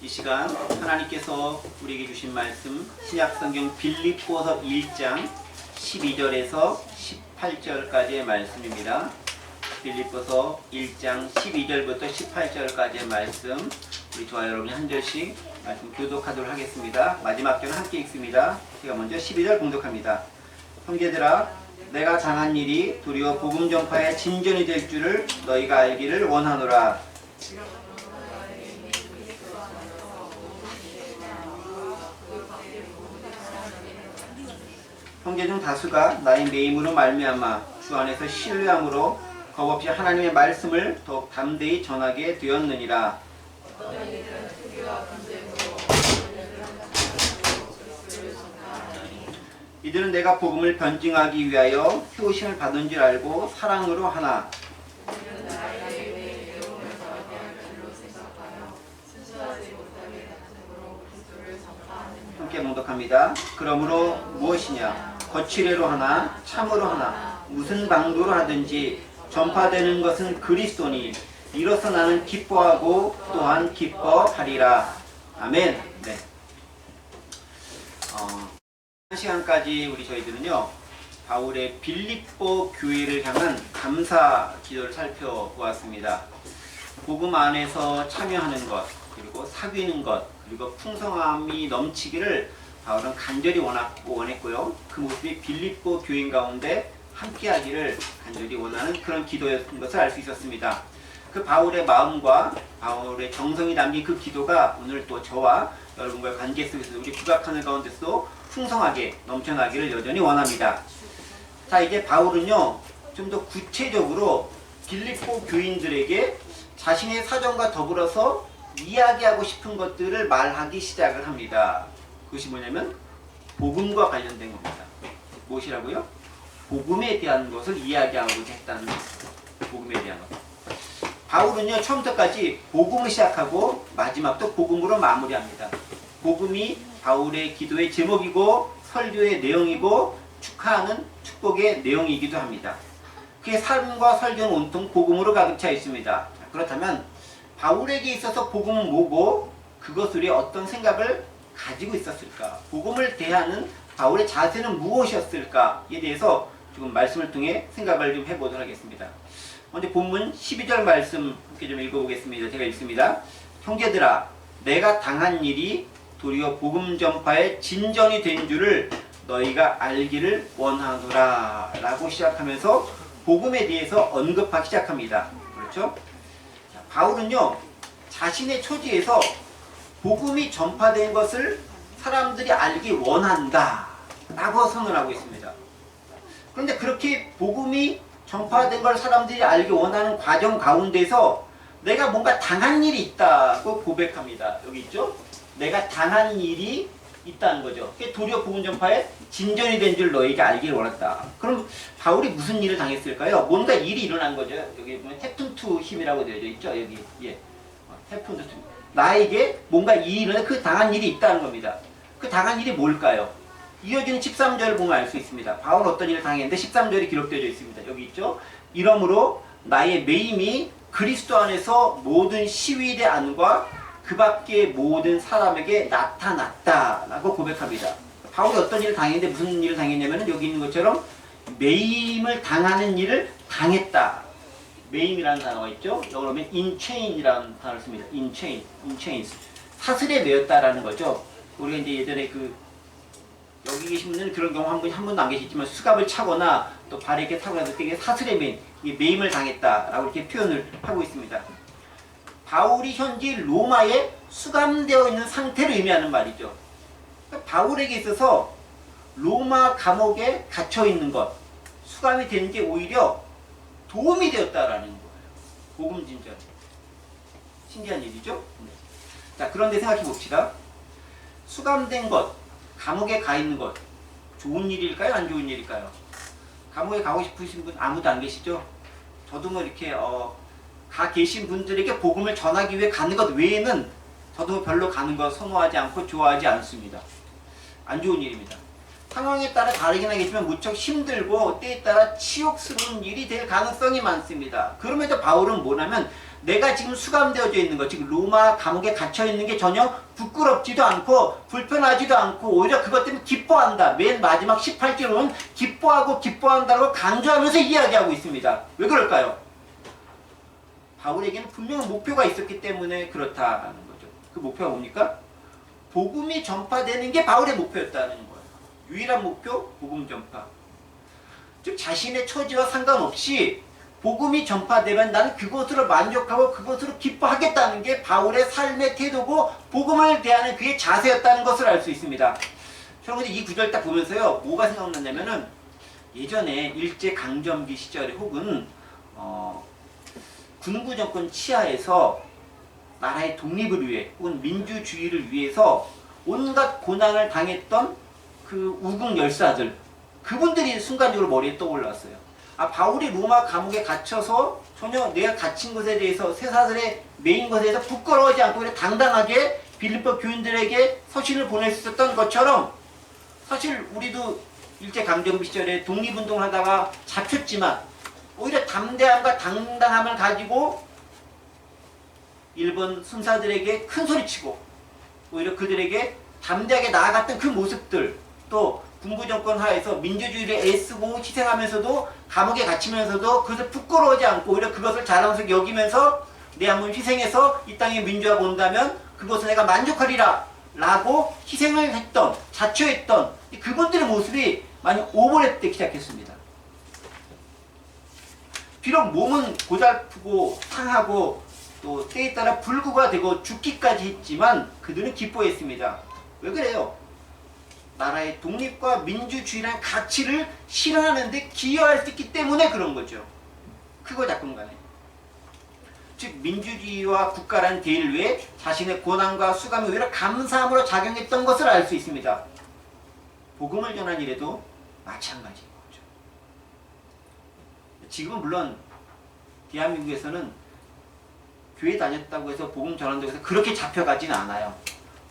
이 시간 하나님께서 우리에게 주신 말씀 신약성경 빌립보서 1장 12절에서 18절까지의 말씀입니다. 빌립보서 1장 12절부터 18절까지의 말씀, 우리 저와 여러분이 한 절씩 말씀 교독하도록 하겠습니다. 마지막 절은 함께 읽습니다. 제가 먼저 12절 공독합니다. 형제들아, 내가 당한 일이 도리어 복음 전파의 진전이 될 줄을 너희가 알기를 원하노라. 형제 중 다수가 나의 매임으로 말미암아 주 안에서 신뢰함으로 겁없이 하나님의 말씀을 더욱 담대히 전하게 되었느니라. 이들은 내가 복음을 변증하기 위하여 효심을 받은 줄 알고 사랑으로 하나. 함께 봉독합니다. 그러므로 무엇이냐? 거칠애로 하나, 참으로 하나, 무슨 방도로 하든지 전파되는 것은 그리스도니 이로써 나는 기뻐하고 또한 기뻐하리라. 아멘. 네. 한 시간까지 우리 저희들은요, 바울의 빌립보 교회를 향한 감사 기도를 살펴보았습니다. 복음 안에서 참여하는 것, 그리고 사귀는 것, 그리고 풍성함이 넘치기를 바울은 간절히 원했고요. 그 모습이 빌립보 교인 가운데 함께하기를 간절히 원하는 그런 기도였던 것을 알 수 있었습니다. 그 바울의 마음과 바울의 정성이 담긴 그 기도가 오늘 또 저와 여러분과의 관계 속에서 우리 국악하는 가운데서도 풍성하게 넘쳐나기를 여전히 원합니다. 자, 이제 바울은요, 좀 더 구체적으로 빌립보 교인들에게 자신의 사정과 더불어서 이야기하고 싶은 것들을 말하기 시작을 합니다. 그것이 뭐냐면 복음과 관련된 겁니다. 무엇이라고요? 복음에 대한 것을 이야기하고자 했다는 복음에 대한 것. 바울은요, 처음부터까지 복음을 시작하고 마지막도 복음으로 마무리합니다. 복음이 바울의 기도의 제목이고 설교의 내용이고 축하하는 축복의 내용이기도 합니다. 그의 삶과 설교는 온통 복음으로 가득 차 있습니다. 그렇다면 바울에게 있어서 복음은 뭐고 그것을 위해 어떤 생각을 가지고 있었을까? 복음을 대하는 바울의 자세는 무엇이었을까에 대해서 조금 말씀을 통해 생각을 좀 해보도록 하겠습니다. 먼저 본문 12절 말씀 함께 좀 읽어보겠습니다. 제가 읽습니다. 형제들아, 내가 당한 일이 도리어 복음 전파의 진전이 된 줄을 너희가 알기를 원하노라 라고 시작하면서 복음에 대해서 언급하기 시작합니다. 그렇죠? 자, 바울은요, 자신의 처지에서 복음이 전파된 것을 사람들이 알기 원한다 라고 선언하고 있습니다. 그런데 그렇게 복음이 전파된 걸 사람들이 알기 원하는 과정 가운데서 내가 뭔가 당한 일이 있다고 고백합니다. 여기 있죠? 내가 당한 일이 있다는 거죠. 도리어 복음 전파에 진전이 된 줄 너희가 알기를 원했다. 그럼 바울이 무슨 일을 당했을까요? 뭔가 일이 일어난 거죠. 여기 보면 happened to him이라고 되어 있죠. 여기 happened to. 나에게 뭔가 일이 일어나 그 당한 일이 있다는 겁니다. 그 당한 일이 뭘까요? 이어지는 13절을 보면 알 수 있습니다. 바울 어떤 일을 당했는데 13절이 기록되어 있습니다. 여기 있죠. 이러므로 나의 매임이 그리스도 안에서 모든 시위대 안과 그 밖의 모든 사람에게 나타났다라고 고백합니다. 바울이 어떤 일을 당했는데 무슨 일을 당했냐면 여기 있는 것처럼 매임을 당하는 일을 당했다. 매임이라는 단어가 있죠. 영어로 하면 in chain이라는 단어를 씁니다. in chains. 사슬에 매였다라는 거죠. 우리가 이제 예전에 여기 계신 분들은 그런 경우 한 번도 안 계시지만 수갑을 차거나 또 발에 이렇게 타고 나서 되게 사슬에 매임을 당했다라고 이렇게 표현을 하고 있습니다. 바울이 현재 로마에 수감되어 있는 상태를 의미하는 말이죠. 그러니까 바울에게 있어서 로마 감옥에 갇혀 있는 것, 수감이 된 게 오히려 도움이 되었다라는 거예요. 복음 진전. 신기한 일이죠? 자, 그런데 생각해 봅시다. 수감된 것, 감옥에 가 있는 것, 좋은 일일까요? 안 좋은 일일까요? 감옥에 가고 싶으신 분 아무도 안 계시죠? 저도 뭐 이렇게 가 계신 분들에게 복음을 전하기 위해 가는 것 외에는 저도 별로 가는 거 선호하지 않고 좋아하지 않습니다. 안 좋은 일입니다. 상황에 따라 다르긴 하겠지만 무척 힘들고 때에 따라 치욕스러운 일이 될 가능성이 많습니다. 그럼에도 바울은 뭐냐면 내가 지금 수감되어져 있는 것, 즉 로마 감옥에 갇혀 있는 게 전혀 부끄럽지도 않고 불편하지도 않고 오히려 그것 때문에 기뻐한다. 맨 마지막 18절은 기뻐하고 기뻐한다고 강조하면서 이야기하고 있습니다. 왜 그럴까요? 바울에게는 분명한 목표가 있었기 때문에 그렇다는 거죠. 그 목표가 뭡니까? 복음이 전파되는 게 바울의 목표였다는 거예요. 유일한 목표, 복음 전파. 즉 자신의 처지와 상관없이 복음이 전파되면 나는 그것으로 만족하고 그것으로 기뻐하겠다는 게 바울의 삶의 태도고 복음을 대하는 그의 자세였다는 것을 알 수 있습니다. 저는 이 구절 딱 보면서요, 뭐가 생각났냐면은 예전에 일제강점기 시절에 혹은 군부 정권 치하에서 나라의 독립을 위해 혹은 민주주의를 위해서 온갖 고난을 당했던 그 우국 열사들, 그분들이 순간적으로 머리에 떠올랐어요. 아, 바울이 로마 감옥에 갇혀서 전혀 내가 갇힌 것에 대해서 쇠사슬에 매인 것에 대해서 부끄러워하지 않고 그냥 당당하게 빌립보 교인들에게 서신을 보낼 수 있었던 것처럼 사실 우리도 일제강점기 시절에 독립운동을 하다가 잡혔지만 오히려 담대함과 당당함을 가지고 일본 순사들에게 큰 소리치고 오히려 그들에게 담대하게 나아갔던 그 모습들, 또 군부 정권 하에서 민주주의를 애쓰고 희생하면서도 감옥에 갇히면서도 그것을 부끄러워하지 않고 오히려 그것을 자랑스럽게 여기면서 내 한번 희생해서 이 땅에 민주화가 온다면 그것을 내가 만족하리라 라고 희생을 했던, 자처했던 그분들의 모습이 많이 오버랩되기 시작했습니다. 비록 몸은 고달프고 상하고 또 때에 따라 불구가 되고 죽기까지 했지만 그들은 기뻐했습니다. 왜 그래요? 나라의 독립과 민주주의라는 가치를 실현하는 데 기여할 수 있기 때문에 그런 거죠. 크고 작은 간에. 즉 민주주의와 국가라는 대의를 위해 자신의 고난과 수감이 오히려 감사함으로 작용했던 것을 알 수 있습니다. 복음을 전한 일에도 마찬가지인 거죠. 지금은 물론 대한민국에서는 교회 다녔다고 해서 복음 전한다고 해서 그렇게 잡혀가진 않아요.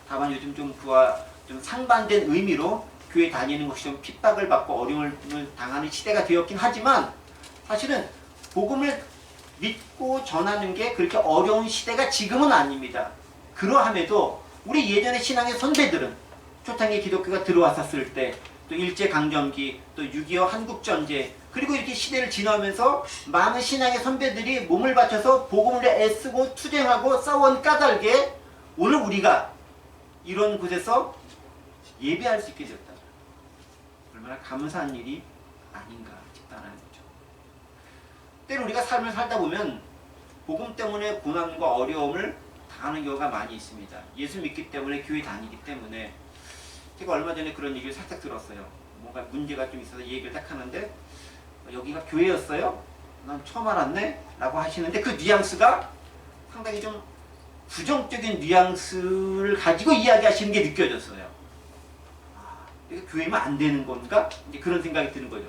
다만 요즘 좀 그와 좀 상반된 의미로 교회 다니는 것이 좀 핍박을 받고 어려움을 당하는 시대가 되었긴 하지만 사실은 복음을 믿고 전하는 게 그렇게 어려운 시대가 지금은 아닙니다. 그러함에도 우리 예전의 신앙의 선배들은 초창기 기독교가 들어왔었을 때 또 일제강점기 또 6.25 한국전쟁 그리고 이렇게 시대를 지나면서 많은 신앙의 선배들이 몸을 바쳐서 복음을 애쓰고 투쟁하고 싸워온 까닭에 오늘 우리가 이런 곳에서 예배할 수 있게 되었다. 얼마나 감사한 일이 아닌가 싶다는 거죠. 때로 우리가 삶을 살다 보면 복음 때문에 고난과 어려움을 당하는 경우가 많이 있습니다. 예수 믿기 때문에 교회 다니기 때문에 제가 얼마 전에 그런 얘기를 살짝 들었어요. 뭔가 문제가 좀 있어서 얘기를 딱 하는데 여기가 교회였어요? 난 처음 알았네? 라고 하시는데 그 뉘앙스가 상당히 좀 부정적인 뉘앙스를 가지고 이야기하시는 게 느껴졌어요. 이게 교회면 안 되는 건가? 이제 그런 생각이 드는 거죠.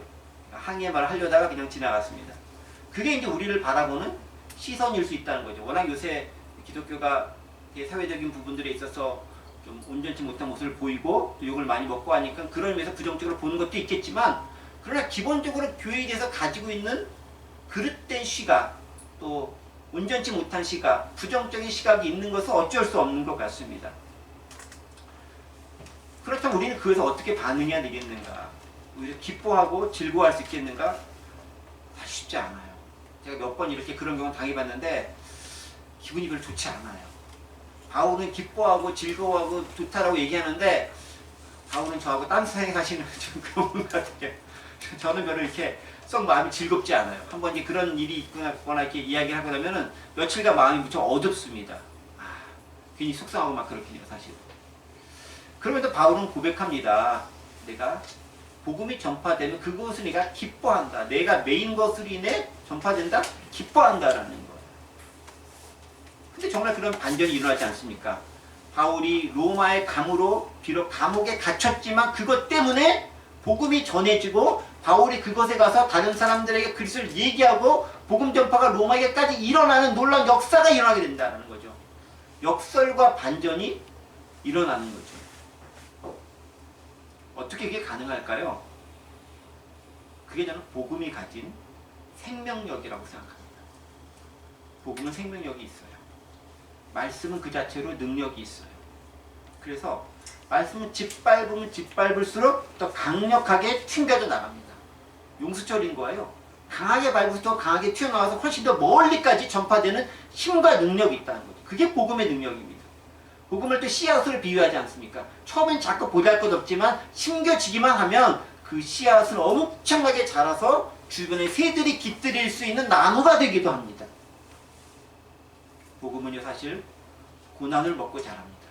항의의 말을 하려다가 그냥 지나갔습니다. 그게 이제 우리를 바라보는 시선일 수 있다는 거죠. 워낙 요새 기독교가 사회적인 부분들에 있어서 좀 온전치 못한 모습을 보이고 또 욕을 많이 먹고 하니까 그런 의미에서 부정적으로 보는 것도 있겠지만 그러나 기본적으로 교회에 대해서 가지고 있는 그릇된 시각 또 온전치 못한 시각, 부정적인 시각이 있는 것은 어쩔 수 없는 것 같습니다. 그렇다면 우리는 그것을 어떻게 반응해야 되겠는가? 오히려 기뻐하고 즐거워할 수 있겠는가? 사실 쉽지 않아요. 제가 몇 번 이렇게 그런 경우 당해봤는데 기분이 별로 좋지 않아요. 바울은 기뻐하고 즐거워하고 좋다라고 얘기하는데 바울은 저하고 딴 세상에 사시는 좀 그런 분 같아요. 저는 별로 이렇게 썩 마음이 즐겁지 않아요. 한번 이제 그런 일이 있거나 이렇게 이야기를 하고 나면은 며칠간 마음이 무척 어둡습니다. 괜히 속상하고 막 그렇긴 해요, 사실. 그러면서 바울은 고백합니다. 내가 복음이 전파되면 그것을 내가 기뻐한다. 내가 메인 것으로 인해 전파된다? 기뻐한다라는 거예요. 근데 정말 그런 반전이 일어나지 않습니까? 바울이 로마의 감으로 비록 감옥에 갇혔지만 그것 때문에 복음이 전해지고 바울이 그것에 가서 다른 사람들에게 그리스도를 얘기하고 복음 전파가 로마에게까지 일어나는 놀라운 역사가 일어나게 된다는 거죠. 역설과 반전이 일어나는 거죠. 어떻게 그게 가능할까요? 그게 저는 복음이 가진 생명력이라고 생각합니다. 복음은 생명력이 있어요. 말씀은 그 자체로 능력이 있어요. 그래서 말씀은 짓밟으면 짓밟을수록 더 강력하게 튕겨져 나갑니다. 용수철인 거예요. 강하게 밟을수록 더 강하게 튀어나와서 훨씬 더 멀리까지 전파되는 힘과 능력이 있다는 거죠. 그게 복음의 능력입니다. 복음을 또 씨앗으로 비유하지 않습니까? 처음엔 자꾸 보잘것없지만 심겨지기만 하면 그 씨앗은 엄청나게 자라서 주변에 새들이 깃들일 수 있는 나무가 되기도 합니다. 복음은요, 사실 고난을 먹고 자랍니다.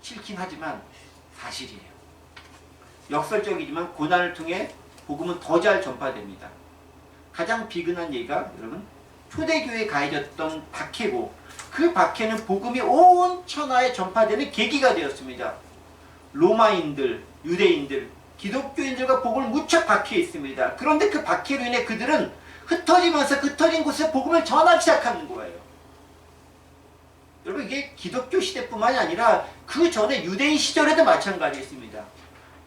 싫긴 하지만 사실이에요. 역설적이지만 고난을 통해 복음은 더 잘 전파됩니다. 가장 비근한 예가 여러분 초대교회에 가해졌던 박해고, 그 박해는 복음이 온 천하에 전파되는 계기가 되었습니다. 로마인들, 유대인들, 기독교인들과 복음을 무척 박해 있습니다. 그런데 그 박해로 인해 그들은 흩어지면서 흩어진 곳에 복음을 전하기 시작하는 거예요. 여러분, 이게 기독교 시대뿐만이 아니라 그 전에 유대인 시절에도 마찬가지였습니다.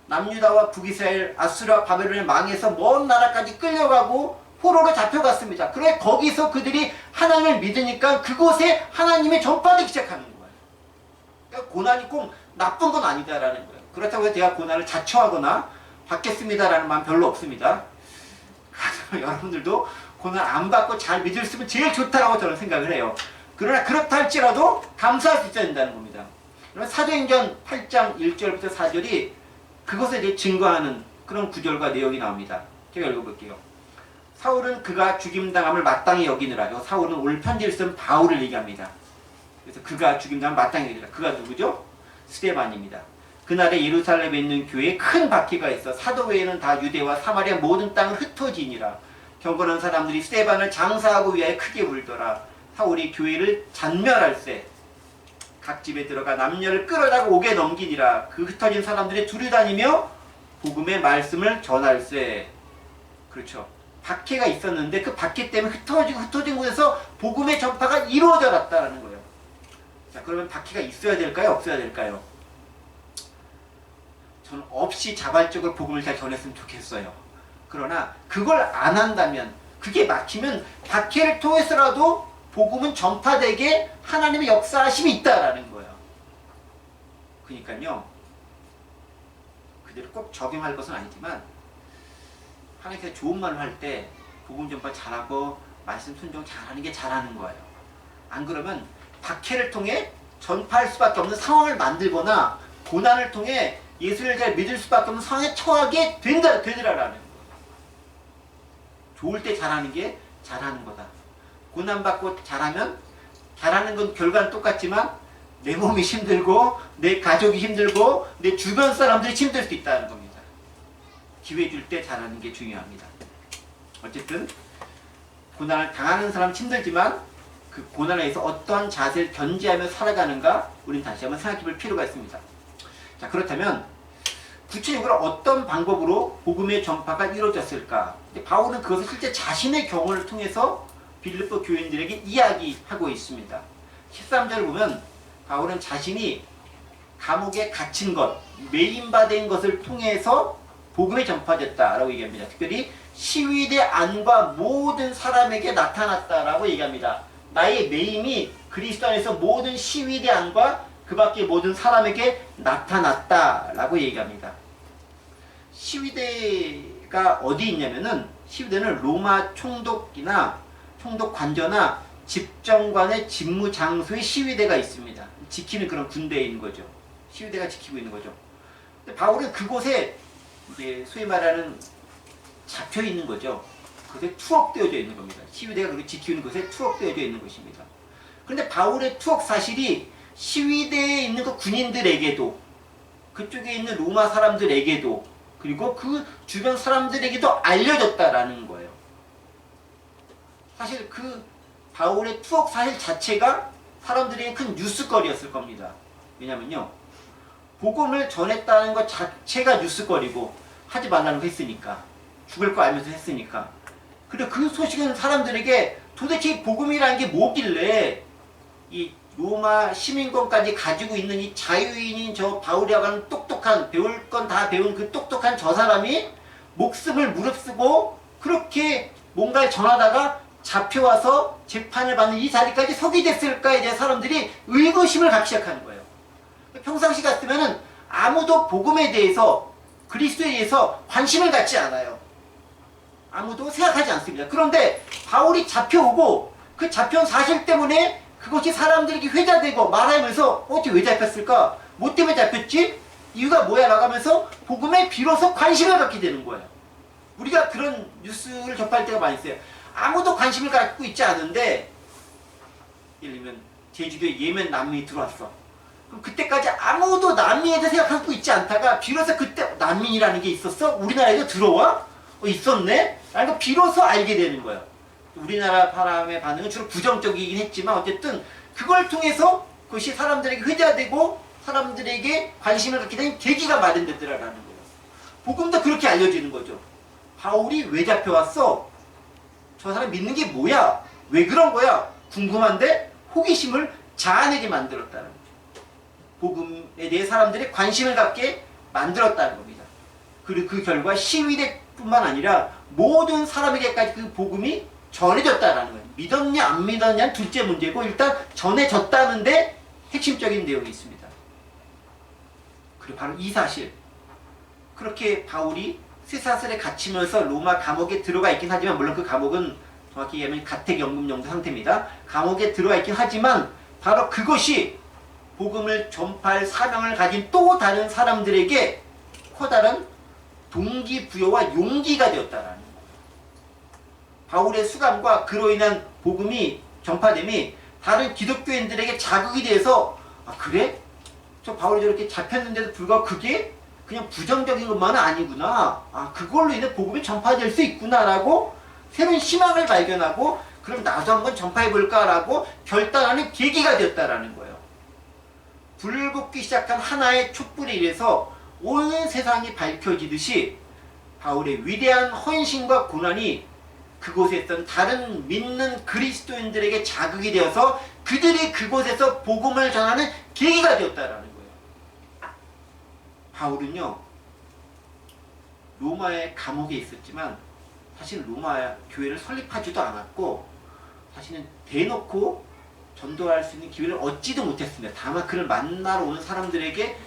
남유다와 북이스라엘, 아수르와 바벨론에 망해서 먼 나라까지 끌려가고 포로로 잡혀갔습니다. 그래 거기서 그들이 하나님을 믿으니까 그곳에 하나님의 전파되기 시작하는 거예요. 그러니까 고난이 꼭 나쁜 건 아니다라는 거예요. 그렇다고 해서 제가 고난을 자초하거나 받겠습니다라는 마음 별로 없습니다. 여러분들도 고난 안 받고 잘 믿을 수 있으면 제일 좋다라고 저는 생각을 해요. 그러나 그렇다 할지라도 감사할 수 있어야 된다는 겁니다. 사도행전 8장 1절부터 4절이 그것에 대해 증거하는 그런 구절과 내용이 나옵니다. 제가 읽어볼게요. 사울은 그가 죽임당함을 마땅히 여기느라, 사울은 오늘 편지를 쓴 바울을 얘기합니다. 그래서 그가 죽임당함을 마땅히 여기느라, 그가 누구죠? 스데반입니다. 그날에 예루살렘에 있는 교회에 큰 박해가 있어 사도 외에는 다 유대와 사마리아 모든 땅을 흩어지니라. 경건한 사람들이 스데반을 장사하고 위하여 크게 울더라. 사울이 교회를 잔멸할세 각 집에 들어가 남녀를 끌어다가 옥에 넘기니라. 그 흩어진 사람들이 두루다니며 복음의 말씀을 전할세. 그렇죠. 박해가 있었는데 그 박해 때문에 흩어진 곳에서 복음의 전파가 이루어져 갔다는 거예요. 자, 그러면 박해가 있어야 될까요? 없어야 될까요? 저는 없이 자발적으로 복음을 잘 전했으면 좋겠어요. 그러나 그걸 안 한다면, 그게 막히면 박해를 통해서라도 복음은 전파되게 하나님의 역사하심이 있다라는 거예요. 그러니까요, 그대로 꼭 적용할 것은 아니지만 하나님께서 좋은 말을 할 때 복음 전파 잘하고 말씀 순종 잘하는 게 잘하는 거예요. 안 그러면 박해를 통해 전파할 수밖에 없는 상황을 만들거나 고난을 통해 예수를 잘 믿을 수밖에 없는 상황에 처하게 되더라라는 거예요. 좋을 때 잘하는 게 잘하는 거다. 고난받고 잘하면, 잘하는 건 결과는 똑같지만 내 몸이 힘들고 내 가족이 힘들고 내 주변 사람들이 힘들 수 있다는 겁니다. 기회 줄 때 잘하는 게 중요합니다. 어쨌든 고난을 당하는 사람은 힘들지만 그 고난에 의해서 어떠한 자세를 견지하며 살아가는가 우리는 다시 한번 생각해 볼 필요가 있습니다. 자, 그렇다면 구체적으로 어떤 방법으로 복음의 전파가 이루어졌을까? 바울은 그것을 실제 자신의 경험을 통해서 빌립보 교인들에게 이야기하고 있습니다. 13절을 보면 바울은 자신이 감옥에 갇힌 것, 매임받은 것을 통해서 복음이 전파됐다라고 얘기합니다. 특별히 시위대 안과 모든 사람에게 나타났다라고 얘기합니다. 나의 매임이 그리스도 안에서 모든 시위대 안과 그 밖의 모든 사람에게 나타났다라고 얘기합니다. 시위대가 어디 있냐면은, 시위대는 로마 총독이나 총독 관저나 집정관의 직무 장소에 시위대가 있습니다. 지키는 그런 군대에 있는 거죠. 시위대가 지키고 있는 거죠. 근데 바울은 그곳에 이제 소위 말하는 잡혀 있는 거죠. 그것에 투옥되어져 있는 겁니다. 시위대가 그렇게 지키는 것에 투옥되어져 있는 것입니다. 그런데 바울의 투옥 사실이 시위대에 있는 그 군인들에게도, 그쪽에 있는 로마 사람들에게도, 그리고 그 주변 사람들에게도 알려졌다라는 거예요. 사실 그 바울의 투옥 사실 자체가 사람들에게 큰 뉴스거리였을 겁니다. 왜냐면요, 복음을 전했다는 것 자체가 뉴스거리고, 하지 말라는 거 했으니까, 죽을 거 알면서 했으니까. 그리고 그 소식은 사람들에게 도대체 복음이라는 게 뭐길래 이 로마 시민권까지 가지고 있는 이 자유인인 저 바울이라고 하는 똑똑한, 배울 건 다 배운 그 똑똑한 저 사람이 목숨을 무릅쓰고 그렇게 뭔가를 전하다가 잡혀와서 재판을 받는 이 자리까지 서게 됐을까에 대해 사람들이 의구심을 갖기 시작하는 거예요. 평상시 같으면은 아무도 복음에 대해서, 그리스도에 대해서 관심을 갖지 않아요. 아무도 생각하지 않습니다. 그런데 바울이 잡혀오고 그 잡혀온 사실 때문에 그것이 사람들에게 회자되고 말하면서 어떻게 왜 잡혔을까? 뭐 때문에 잡혔지? 이유가 뭐야? 나가면서 복음에 비로소 관심을 갖게 되는 거예요. 우리가 그런 뉴스를 접할 때가 많이 있어요. 아무도 관심을 갖고 있지 않은데, 예를 들면 제주도에 예멘 난민이 들어왔어. 그럼 그때까지 아무도 난민에 대해 생각하고 있지 않다가 비로소 그때 난민이라는 게 있었어? 우리나라에도 들어와? 있었네? 그러니까 비로소 알게 되는 거예요. 우리나라 사람의 반응은 주로 부정적이긴 했지만 어쨌든 그걸 통해서 그것이 사람들에게 회자되고 사람들에게 관심을 갖게 된 계기가 마련되더라라는 거예요. 복음도 그렇게 알려지는 거죠. 바울이 왜 잡혀왔어? 저 사람 믿는 게 뭐야? 왜 그런 거야? 궁금한데 호기심을 자아내게 만들었다는 거죠. 복음에 대해 사람들이 관심을 갖게 만들었다는 겁니다. 그리고 그 결과 시위대뿐만 아니라 모든 사람에게까지 그 복음이 전해졌다는 거예요. 믿었냐 안 믿었냐는 둘째 문제고 일단 전해졌다는데 핵심적인 내용이 있습니다. 그리고 바로 이 사실, 그렇게 바울이 쇠사슬에 갇히면서 로마 감옥에 들어가 있긴 하지만, 물론 그 감옥은 정확히 얘기하면 가택연금용도 상태입니다. 감옥에 들어가 있긴 하지만 바로 그것이 복음을 전파할 사명을 가진 또 다른 사람들에게 커다란 동기부여와 용기가 되었다라는 거예요. 바울의 수감과 그로 인한 복음이 전파됨이 다른 기독교인들에게 자극이 돼서, 아 그래? 저 바울이 저렇게 잡혔는데도 불구하고 그게 그냥 부정적인 것만은 아니구나. 아 그걸로 인해 복음이 전파될 수 있구나라고 새로운 희망을 발견하고, 그럼 나도 한번 전파해볼까라고 결단하는 계기가 되었다라는 거예요. 불을 붙기 시작한 하나의 촛불에 의해서 온 세상이 밝혀지듯이 바울의 위대한 헌신과 고난이 그곳에 있던 다른 믿는 그리스도인들에게 자극이 되어서 그들이 그곳에서 복음을 전하는 계기가 되었다라는 거예요. 바울은요, 로마의 감옥에 있었지만 사실 로마 교회를 설립하지도 않았고 사실은 대놓고 전도할 수 있는 기회를 얻지도 못했습니다. 다만 그를 만나러 오는 사람들에게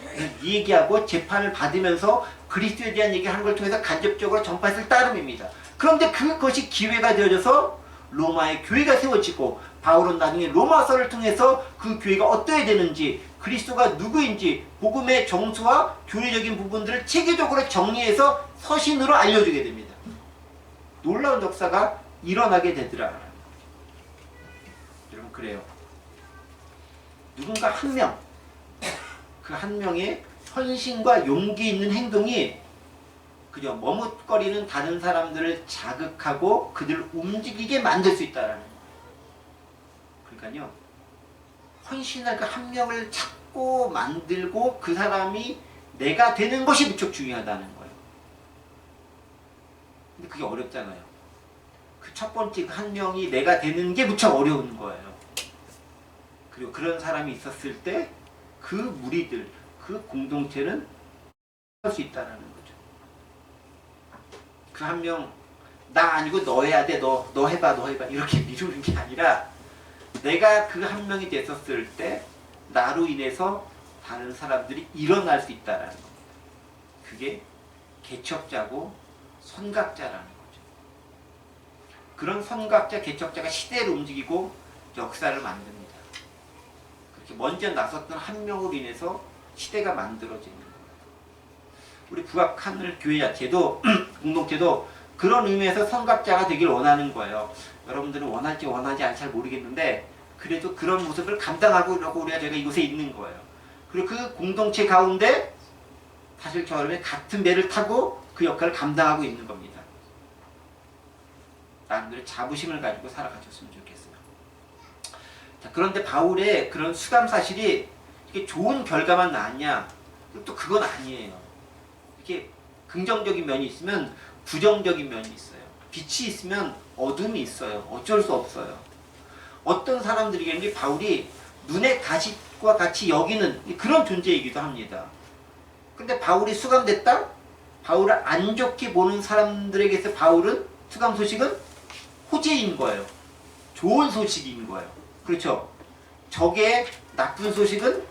얘기하고 재판을 받으면서 그리스도에 대한 얘기를 하는 걸 통해서 간접적으로 전파했을 따름입니다. 그런데 그것이 기회가 되어져서 로마의 교회가 세워지고, 바울은 나중에 로마서를 통해서 그 교회가 어떠해야 되는지, 그리스도가 누구인지, 복음의 정수와 교리적인 부분들을 체계적으로 정리해서 서신으로 알려주게 됩니다. 놀라운 역사가 일어나게 되더라. 여러분 그래요. 누군가 한 명, 그 한 명의 헌신과 용기 있는 행동이 그저 머뭇거리는 다른 사람들을 자극하고 그들을 움직이게 만들 수 있다라는 거예요. 그러니까요, 헌신할 그 한 명을 찾고 만들고 그 사람이 내가 되는 것이 무척 중요하다는 거예요. 근데 그게 어렵잖아요. 그 첫 번째 그 한 명이 내가 되는 게 무척 어려운 거예요. 그리고 그런 사람이 있었을 때 그 무리들, 그 공동체는 할 수 있다는 거죠. 그 한 명, 나 아니고 너 해야 돼, 너 해봐, 너 해봐 이렇게 미루는 게 아니라 내가 그 한 명이 됐었을 때 나로 인해서 다른 사람들이 일어날 수 있다는 겁니다. 그게 개척자고 선각자라는 거죠. 그런 선각자, 개척자가 시대를 움직이고 역사를 만듭니다. 그렇게 먼저 나섰던 한 명으로 인해서 시대가 만들어지는 거예요. 우리 북악하늘 교회 자체도 공동체도 그런 의미에서 선각자가 되길 원하는 거예요. 여러분들은 원할지 원하지 않을지 잘 모르겠는데 그래도 그런 모습을 감당하고 이러고 우리가 제가 이곳에 있는 거예요. 그리고 그 공동체 가운데 사실 저희는 같은 배를 타고 그 역할을 감당하고 있는 겁니다. 나름대로 자부심을 가지고 살아가셨으면 좋겠어요. 자, 그런데 바울의 그런 수감 사실이 이게 좋은 결과만 나왔냐? 또 그건 아니에요. 이렇게 긍정적인 면이 있으면 부정적인 면이 있어요. 빛이 있으면 어둠이 있어요. 어쩔 수 없어요. 어떤 사람들에게는 바울이 눈의 가시과 같이 여기는 그런 존재이기도 합니다. 근데 바울이 수감됐다? 바울을 안 좋게 보는 사람들에게서 바울은 수감 소식은 호재인 거예요. 좋은 소식인 거예요. 그렇죠? 적의 나쁜 소식은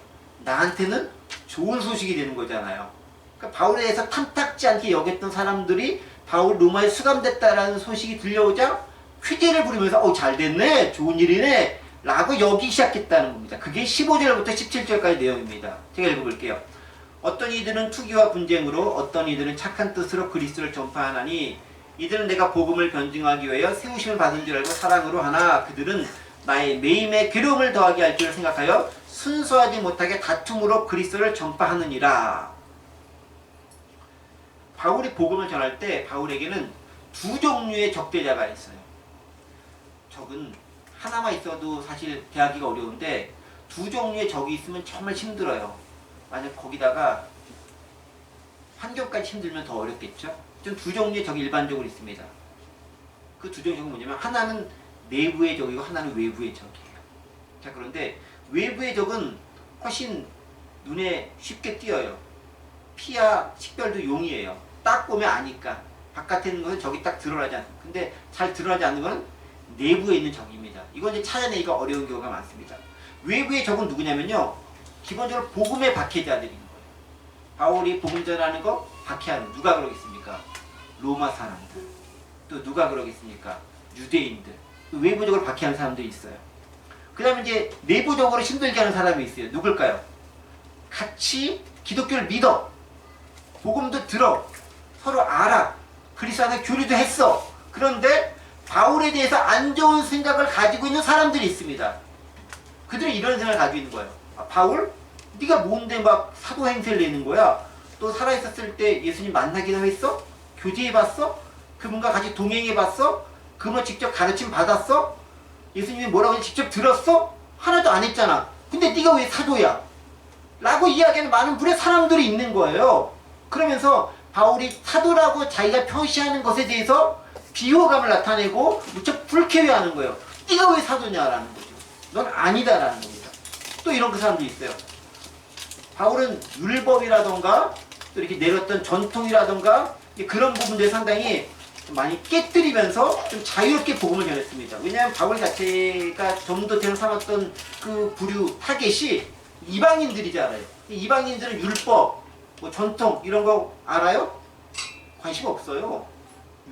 나한테는 좋은 소식이 되는 거잖아요. 그러니까 바울에 대해서 탐탁지 않게 여겼던 사람들이 바울 로마에 수감됐다라는 소식이 들려오자 휘대를 부리면서 잘 됐네, 좋은 일이네 라고 여기기 시작했다는 겁니다. 그게 15절부터 17절까지 내용입니다. 제가 읽어볼게요. 어떤 이들은 투기와 분쟁으로 어떤 이들은 착한 뜻으로 그리스도를 전파하나니 이들은 내가 복음을 변증하기 위하여 세우심을 받은 줄 알고 사랑으로 하나 그들은 나의 매임에 괴로움을 더하게 할 줄 생각하여 순수하지 못하게 다툼으로 그리스도를 전파하느니라. 바울이 복음을 전할 때 바울에게는 두 종류의 적대자가 있어요. 적은 하나만 있어도 사실 대하기가 어려운데 두 종류의 적이 있으면 정말 힘들어요. 만약 거기다가 환경까지 힘들면 더 어렵겠죠. 좀 두 종류의 적이 일반적으로 있습니다. 그 두 종류의 적은 뭐냐면 하나는 내부의 적이고 하나는 외부의 적이에요. 자, 그런데 외부의 적은 훨씬 눈에 쉽게 띄어요. 피와 식별도 용이에요. 딱 보면 아니까. 바깥에 있는 것은 적이 딱 드러나지 않아요. 근데 잘 드러나지 않는 것은 내부에 있는 적입니다. 이건 이제 찾아내기가 어려운 경우가 많습니다. 외부의 적은 누구냐면요. 기본적으로 복음의 박해자들인 거예요. 바울이 복음 전하는 거 박해하는 누가 그러겠습니까? 로마 사람들. 또 누가 그러겠습니까? 유대인들. 외부적으로 박해하는 사람들이 있어요. 그 다음에 이제 내부적으로 힘들게 하는 사람이 있어요. 누굴까요? 같이 기독교를 믿어. 복음도 들어. 서로 알아. 그리스도 안에 교류도 했어. 그런데 바울에 대해서 안 좋은 생각을 가지고 있는 사람들이 있습니다. 그들이 이런 생각을 가지고 있는 거예요. 바울? 네가 뭔데 막 사도 행세를 내는 거야? 또 살아있었을 때 예수님 만나기도 했어? 교제해봤어? 그분과 같이 동행해봤어? 그분 직접 가르침 받았어? 예수님이 뭐라고 하는지 직접 들었어? 하나도 안 했잖아. 근데 네가 왜 사도야? 라고 이야기하는 많은 분의 사람들이 있는 거예요. 그러면서 바울이 사도라고 자기가 표시하는 것에 대해서 비호감을 나타내고 무척 불쾌해하는 거예요. 네가 왜 사도냐라는 거죠. 넌 아니다라는 겁니다. 또 이런 그 사람도 있어요. 바울은 율법이라던가 또 이렇게 내렸던 전통이라던가 그런 부분들 상당히 많이 깨뜨리면서 좀 자유롭게 복음을 전했습니다. 왜냐하면 바울 자체가 전도대로 삼았던 그 부류 타겟이 이방인들이잖아요. 이방인들은 율법, 뭐 전통 이런 거 알아요? 관심 없어요.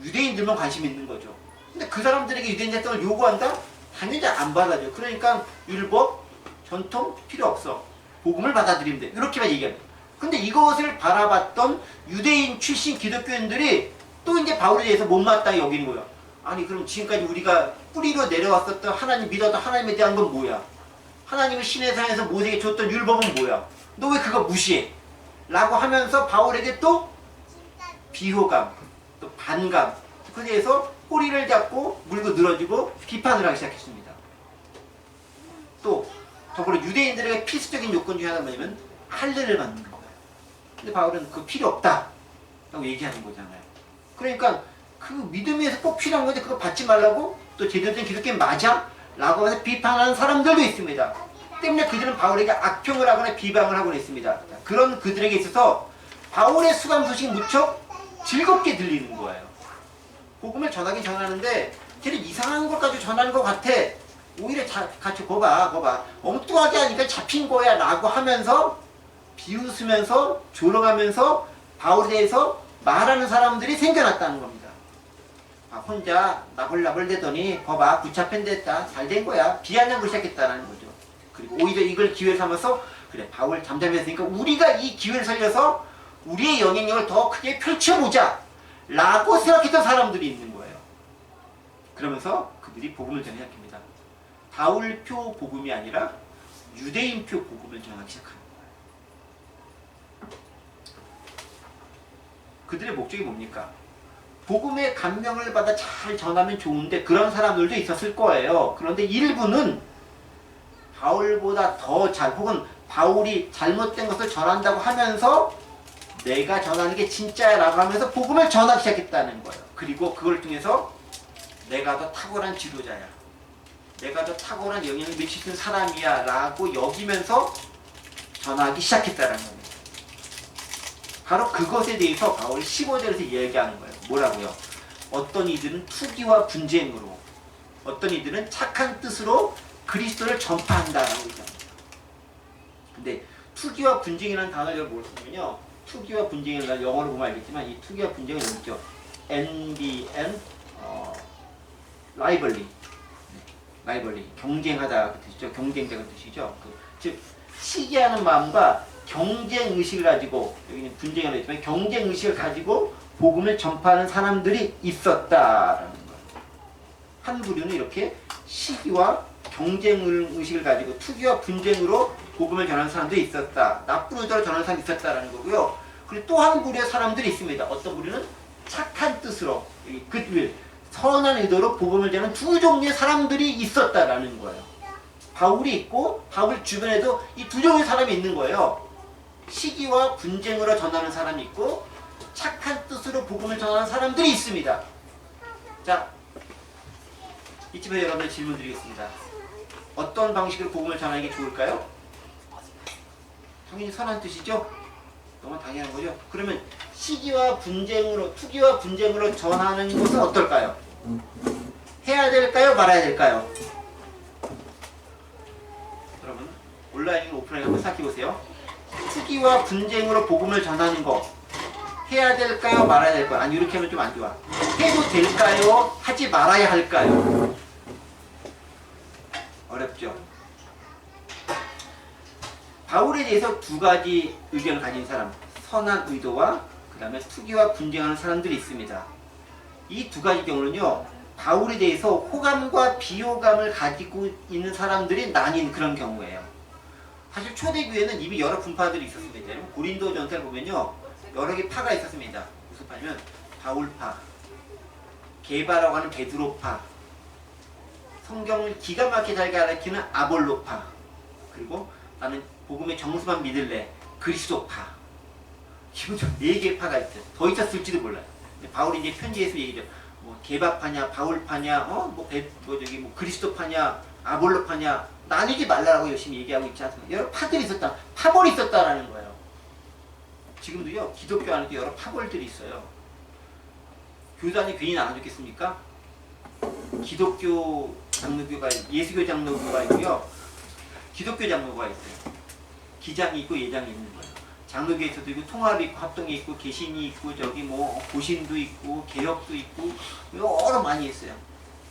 유대인들만 관심 있는 거죠. 근데 그 사람들에게 유대인 자격을 요구한다? 당연히 안 받아줘. 그러니까 율법, 전통 필요 없어. 복음을 받아들이면 돼. 이렇게만 얘기합니다. 근데 이것을 바라봤던 유대인 출신 기독교인들이 또 이제 바울에 대해서 못마땅히 여기는 거야. 아니 그럼 지금까지 우리가 뿌리로 내려왔었던 하나님 믿었던 하나님에 대한 건 뭐야? 하나님을 시내산에서 모세에게 줬던 율법은 뭐야? 너 왜 그거 무시해? 라고 하면서 바울에게 또 비호감, 또 반감, 그에 대해서 꼬리를 잡고 물고 늘어지고 비판을 하기 시작했습니다. 또 더불어 유대인들에게 필수적인 요건 중에 하나가 뭐냐면 할례를 받는 거예요. 근데 바울은 그거 필요 없다 라고 얘기하는 거잖아요. 그러니까 그 믿음에서 꼭 필요한 건데 그거 받지 말라고 또 제대로 된 기독교인 맞아? 라고 해서 비판하는 사람들도 있습니다. 때문에 그들은 바울에게 악평을 하거나 비방을 하곤 했습니다. 그런 그들에게 있어서 바울의 수감 소식이 무척 즐겁게 들리는 거예요. 복음을 전하긴 전하는데 걔는 이상한 걸 가지고 전하는 것 같아. 오히려 같이 거봐 엉뚱하게 하니까 잡힌 거야 라고 하면서 비웃으면서 조롱하면서 바울에 대해서 말하는 사람들이 생겨났다는 겁니다. 혼자 나불나불대더니 거봐 구차팬됐다 잘 된 거야 비아냥을 시작했다는 거죠. 그리고 오히려 이걸 기회를 삼아서 그래 바울 잠잠했으니까 우리가 이 기회를 살려서 우리의 영향력을 더 크게 펼쳐보자 라고 생각했던 사람들이 있는 거예요. 그러면서 그들이 복음을 전하기 시작합니다. 바울표 복음이 아니라 유대인표 복음을 전하기 시작합니다. 그들의 목적이 뭡니까? 복음의 감명을 받아 잘 전하면 좋은데 그런 사람들도 있었을 거예요. 그런데 일부는 바울보다 더 잘 혹은 바울이 잘못된 것을 전한다고 하면서 내가 전하는 게 진짜야 라고 하면서 복음을 전하기 시작했다는 거예요. 그리고 그걸 통해서 내가 더 탁월한 지도자야, 내가 더 탁월한 영향을 미치는 사람이야 라고 여기면서 전하기 시작했다는 겁니다. 바로 그것에 대해서 바울이 15절에서 얘기하는 거예요. 뭐라고요? 어떤 이들은 투기와 분쟁으로 어떤 이들은 착한 뜻으로 그리스도를 전파한다라고 얘기합니다. 근데 투기와 분쟁이라는 단어를 뭘 쓰냐면요. 투기와 분쟁이라는 영어로 보면 알겠지만 이 투기와 분쟁은 여기 있죠. NBN 라이벌리. 라이벌리. 경쟁하다 그 뜻이죠. 경쟁자가 뜻이죠. 즉 시기하는 마음과 경쟁 의식을 가지고 여기는 분쟁이라고 했지만 경쟁 의식을 가지고 복음을 전파하는 사람들이 있었다라는 거예요. 한 부류는 이렇게 시기와 경쟁 의식을 가지고 투기와 분쟁으로 복음을 전하는 사람들이 있었다. 나쁜 의도로 전하는 사람이 있었다라는 거고요. 그리고 또 한 부류의 사람들이 있습니다. 어떤 부류는 착한 뜻으로 굿윌, 선한 의도로 복음을 전하는 두 종류의 사람들이 있었다라는 거예요. 바울이 있고 바울 주변에도 이 두 종류의 사람이 있는 거예요. 시기와 분쟁으로 전하는 사람이 있고 착한 뜻으로 복음을 전하는 사람들이 있습니다. 자, 이쯤에 여러분들 질문 드리겠습니다. 어떤 방식으로 복음을 전하는 게 좋을까요? 당연히 선한 뜻이죠? 너무 당연한 거죠? 그러면 시기와 분쟁으로, 투기와 분쟁으로 전하는 것은 어떨까요? 해야 될까요? 말아야 될까요? 여러분, 온라인, 오프라인 한번 생각해 보세요. 투기와 분쟁으로 복음을 전하는 거 해야 될까요? 말아야 될까요? 아니, 이렇게 하면 좀 안 좋아. 해도 될까요? 하지 말아야 할까요? 어렵죠? 바울에 대해서 두 가지 의견을 가진 사람, 선한 의도와 그 다음에 투기와 분쟁하는 사람들이 있습니다. 이 두 가지 경우는요, 바울에 대해서 호감과 비호감을 가지고 있는 사람들이 나뉜 그런 경우예요. 사실 초대교회는 이미 여러 분파들이 있었습니다. 고린도전서를 보면요, 여러 개 파가 있었습니다. 무슨 파냐면 바울파, 게바라고 하는 베드로파, 성경을 기가 막히게 잘 가르치는 아볼로파, 그리고 나는 복음의 정수만 믿을래, 그리스도파. 기본적으로 4개의 파가 있어요. 더 있었을지도 몰라요. 바울이 이제 편지에서 얘기죠. 뭐 게바파냐, 바울파냐, 그리스도파냐, 아볼로파냐, 나뉘지 말라고 열심히 얘기하고 있지 않습니까? 여러 파들이 있었다, 파벌이 있었다라는 거예요. 지금도요, 기독교 안에도 여러 파벌들이 있어요. 교단이 괜히 나눠졌겠습니까? 기독교 장로교가, 예수교 장로교가 있고요, 기독교 장로가 있어요. 기장이 있고 예장이 있는 거예요. 장로교에서도 있고 통합이 있고 합동이 있고 개신이 있고 저기 뭐 고신도 있고 개혁도 있고 여러 많이 있어요.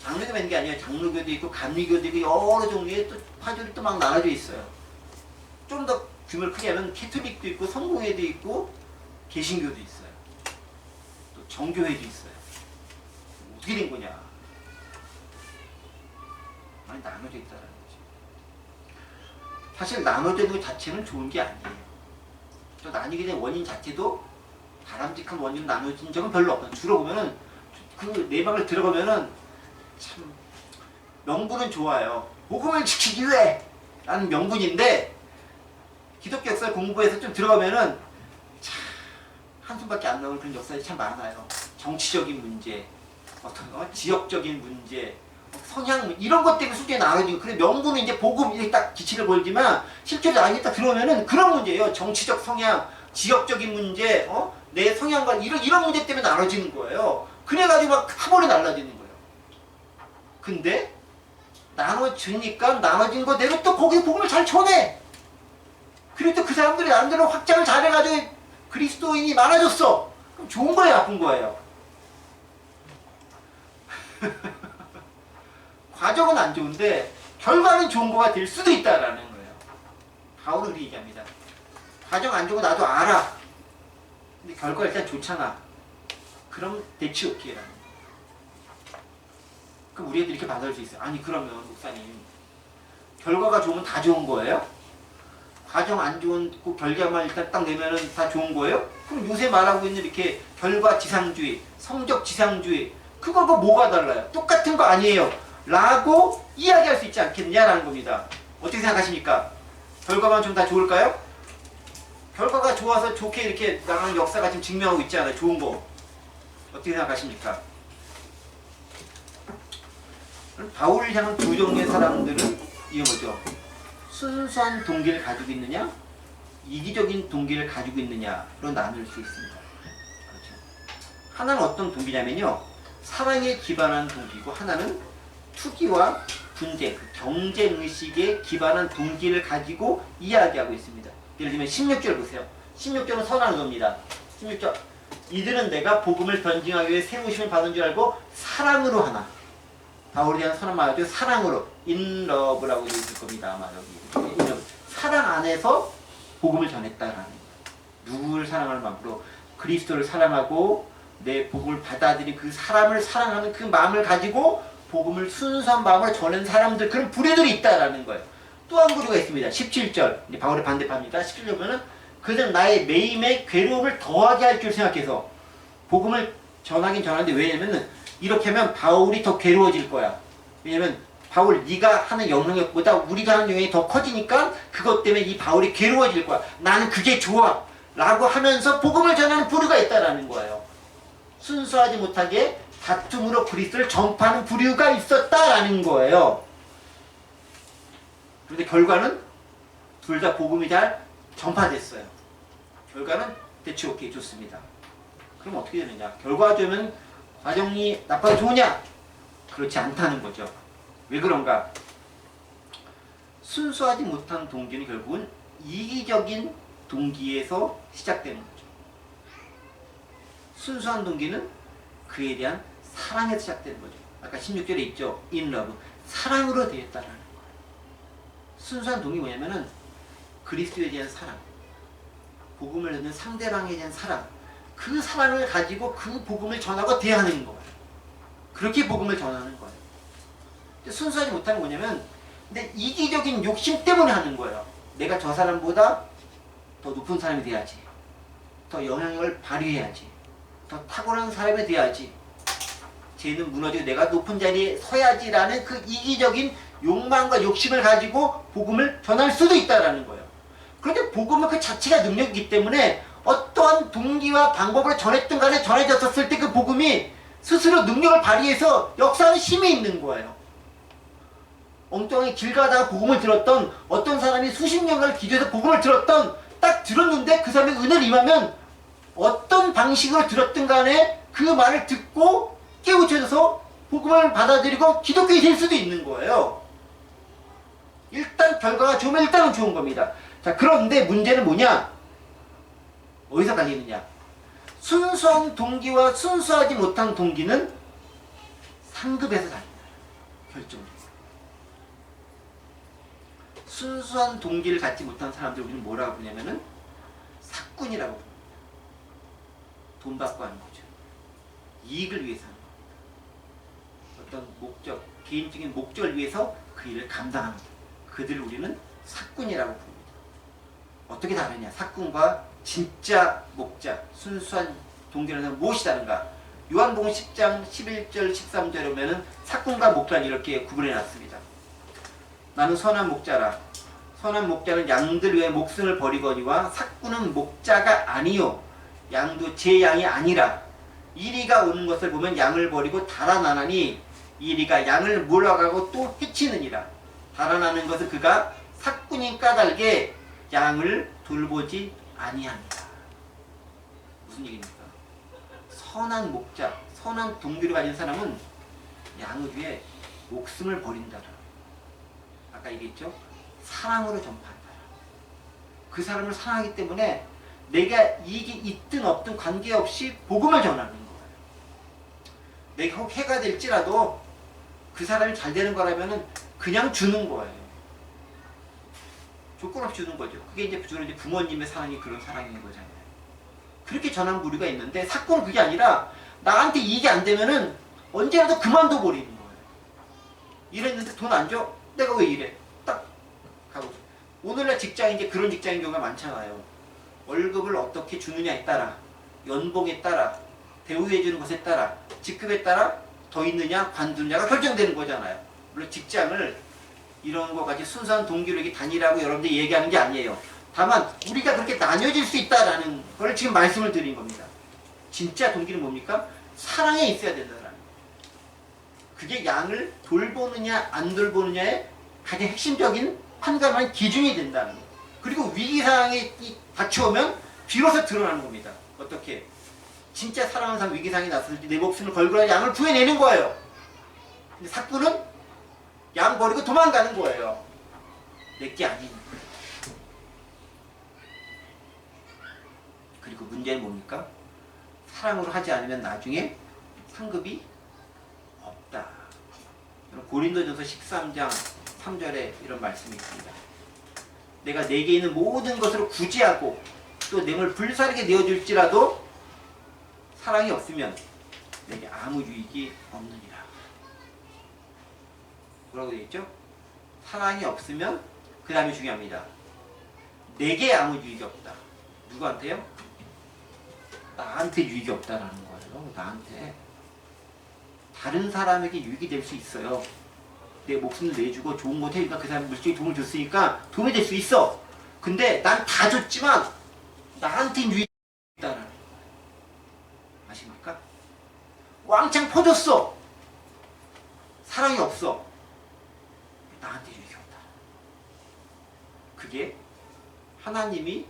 장로교만 있는 게 아니에요. 장로교도 있고 감리교도 있고 여러 종류의 또 파들이 또 막 나눠져 있어요. 좀 더 규모를 크게 하면 캐톨릭도 있고 성공회도 있고 개신교도 있어요. 또 정교회도 있어요. 어떻게 된 거냐? 많이 나눠져 있다는 거죠. 사실 나눠지는 것 자체는 좋은 게 아니에요. 또 나뉘게 된 원인 자체도 바람직한 원인으로 나눠진 적은 별로 없어요. 주로 보면은 그 내막을 들어보면은 참 명분은 좋아요. 복음을 지키기 위해 라는 명분인데 기독교 역사 공부해서 좀 들어가면은 참 한숨밖에 안 나오는 그런 역사들이 참 많아요. 정치적인 문제, 어떤 지역적인 문제, 성향 이런 것 때문에 숙제에 나눠지고, 그래 명분은 이제 복음 이렇게 딱 기치를 보이지만 실제로 나중에 딱 들어오면은 그런 문제예요. 정치적 성향, 지역적인 문제, 내 성향과 이런 문제 때문에 나눠지는 거예요. 그래가지고 막 한 번에 날라지는 거예요. 근데 나눠지니까 나눠진 거대로 또 거기서 복음을 잘 전해. 그리고 또 그 사람들이 나름대로 확장을 잘해가지고 그리스도인이 많아졌어. 그럼 좋은 거예요, 나쁜 거예요? 과정은 안 좋은데 결과는 좋은 거가 될 수도 있다라는 거예요. 바울은 그렇게 얘기합니다. 과정 안 좋고 나도 알아. 근데 결과 일단 좋잖아. 그럼 대치 오케이라는 거예요. 그럼 우리 애들이 이렇게 받아들일 수 있어요. 아니 그러면 목사님, 결과가 좋으면 다 좋은 거예요? 과정 안 좋은 그 결과만 일단 딱 내면은 다 좋은 거예요? 그럼 요새 말하고 있는 이렇게 결과 지상주의, 성적 지상주의, 그거가 뭐가 달라요? 똑같은 거 아니에요? 라고 이야기할 수 있지 않겠냐라는 겁니다. 어떻게 생각하십니까? 결과만 좀 다 좋을까요? 결과가 좋아서 좋게 이렇게 나가는 역사가 지금 증명하고 있지 않아요? 좋은 거. 어떻게 생각하십니까? 바울을 향한 두 종류의 사람들은 이게 뭐죠? 순수한 동기를 가지고 있느냐, 이기적인 동기를 가지고 있느냐로 나눌 수 있습니다. 그렇죠. 하나는 어떤 동기냐면요, 사랑에 기반한 동기고, 하나는 투기와 분쟁, 그 경쟁의식에 기반한 동기를 가지고 이야기하고 있습니다. 예를 들면 16절 보세요. 16절은 선한 의도입니다. 16절, 이들은 내가 복음을 변증하기 위해 세우심을 받은 줄 알고 사랑으로 하나. 바울에 대한 선한 말도 사랑으로, in love라고 있을 겁니다. 아마 여기 in love. 사랑 안에서 복음을 전했다라는 거예요. 누구를 사랑하는 마음으로? 그리스도를 사랑하고 내 복음을 받아들인 그 사람을 사랑하는 그 마음을 가지고 복음을 순수한 마음으로 전하는 사람들, 그런 부류들이 있다라는 거예요. 또 한 부류가 있습니다. 17절, 바울의 반대파입니다. 17절 보면 그들은 나의 매임에 괴로움을 더하게 할 줄 생각해서 복음을 전하긴 전하는데, 왜냐면 이렇게 하면 바울이 더 괴로워질 거야. 왜냐면 바울, 네가 하는 영향력보다 우리가 하는 영향이 더 커지니까 그것 때문에 이 바울이 괴로워질 거야. 나는 그게 좋아 라고 하면서 복음을 전하는 부류가 있다라는 거예요. 순수하지 못하게 다툼으로 그리스도를 전파하는 부류가 있었다라는 거예요. 그런데 결과는 둘 다 복음이 잘 전파됐어요. 결과는 대체 오케이, 좋습니다. 그럼 어떻게 되느냐? 결과가 되면 과정이 나빠도 좋으냐? 그렇지 않다는 거죠. 왜 그런가? 순수하지 못한 동기는 결국은 이기적인 동기에서 시작되는 거죠. 순수한 동기는 그에 대한 사랑에서 시작되는 거죠. 아까 16절에 있죠. in love. 사랑으로 되었다라는 거예요. 순수한 동기 뭐냐면은 그리스도에 대한 사랑, 복음을 듣는 상대방에 대한 사랑, 그 사랑을 가지고 그 복음을 전하고 대하는 거예요. 그렇게 복음을 전하는 거예요. 순수하지 못한 게 뭐냐면, 근데 이기적인 욕심 때문에 하는 거예요. 내가 저 사람보다 더 높은 사람이 돼야지, 더 영향력을 발휘해야지, 더 탁월한 사람이 돼야지, 쟤는 무너지고 내가 높은 자리에 서야지라는 그 이기적인 욕망과 욕심을 가지고 복음을 전할 수도 있다라는 거예요. 그런데 복음은 그 자체가 능력이기 때문에 어떠한 동기와 방법으로 전했든 간에 전해졌었을 때 그 복음이 스스로 능력을 발휘해서 역사하는 힘이 있는 거예요. 엉뚱하게 길 가다가 복음을 들었던 어떤 사람이 수십 년간 기도해서 복음을 들었던, 딱 들었는데 그 사람의 은혜를 임하면 어떤 방식으로 들었든 간에 그 말을 듣고 깨우쳐져서 복음을 받아들이고 기독교인이 될 수도 있는 거예요. 일단 결과가 좋으면 일단은 좋은 겁니다. 자, 그런데 문제는 뭐냐? 어디서 갈리느냐? 순수한 동기와 순수하지 못한 동기는 상급에서 갈립니다. 결정적으로. 순수한 동기를 갖지 못한 사람들 우리는 뭐라고 부르냐면은 사꾼이라고 부릅니다. 돈 받고 하는 거죠. 이익을 위해서 하는 겁니다. 어떤 목적, 개인적인 목적을 위해서 그 일을 감당합니다. 그들을 우리는 사꾼이라고 부릅니다. 어떻게 다르냐? 사꾼과 진짜 목자, 순수한 동기는 무엇이 다른가? 요한복음 10장 11절 13절에 보면은 사꾼과 목자는 이렇게 구분해 놨습니다. 나는 선한 목자라. 선한 목자는 양들 위해 목숨을 버리거니와 사꾼은 목자가 아니요 양도 제 양이 아니라. 이리가 오는 것을 보면 양을 버리고 달아나나니 이리가 양을 몰아가고 또 해치느니라. 달아나는 것은 그가 사꾼인 까닭에 양을 돌보지 아니합니다. 무슨 얘기입니까? 선한 목자, 선한 동기를 가진 사람은 양을 위해 목숨을 버린다라. 아까 얘기했죠? 사랑으로 전파한다. 그 사람을 사랑하기 때문에 내가 이익이 있든 없든 관계없이 복음을 전하는 거예요. 내가 혹 해가 될지라도 그 사람이 잘 되는 거라면은 그냥 주는 거예요. 조건 없이 주는 거죠. 그게 이제 주는 이제 부모님의 사랑이 그런 사랑인 거잖아요. 그렇게 전한 부류가 있는데 사건은 그게 아니라 나한테 이익이 안 되면은 언제라도 그만둬 버리는 거예요. 일했는데 돈 안 줘? 내가 왜 이래? 딱 가고. 오늘날 직장이 이제 그런 직장인 경우가 많잖아요. 월급을 어떻게 주느냐에 따라, 연봉에 따라, 대우해주는 것에 따라, 직급에 따라 더 있느냐 관두느냐가 결정되는 거잖아요. 물론 직장을 이런 것까지 순수한 동기로 이렇게 다니라고 여러분들이 얘기하는 게 아니에요. 다만 우리가 그렇게 나뉘어질 수 있다라는 걸 지금 말씀을 드린 겁니다. 진짜 동기는 뭡니까? 사랑에 있어야 된다라는 거예요. 그게 양을 돌보느냐 안 돌보느냐의 가장 핵심적인 판단하는 기준이 된다는 거예요. 그리고 위기상황이 닥쳐오면 비로소 드러나는 겁니다. 어떻게? 진짜 사랑하는 사람 위기상황이 났을 때 내 목숨을 걸고 양을 구해내는 거예요. 근데 사꾼은 양 버리고 도망가는 거예요. 내게 아니니까. 그리고 문제는 뭡니까? 사랑으로 하지 않으면 나중에 상급이 없다. 고린도전서 13장 3절에 이런 말씀이 있습니다. 내가 내게 있는 모든 것으로 구제하고 또 내 몸을 불사르게 내어줄지라도 사랑이 없으면 내게 아무 유익이 없느니라. 뭐라고 되어 있죠? 사랑이 없으면 그 다음에 중요합니다. 내게 아무 유익이 없다. 누구한테요? 나한테 유익이 없다라는 거예요. 나한테. 다른 사람에게 유익이 될 수 있어요. 내 목숨을 내주고 좋은 거 해주니까 그 사람 물질적인 도움을 줬으니까 도움이 될 수 있어. 근데 난 다 줬지만 나한테 유익이 없다라는 거예요. 아십니까? 왕창 퍼줬어. 사랑이 없어. 나한테 유익이 없다. 그게 하나님이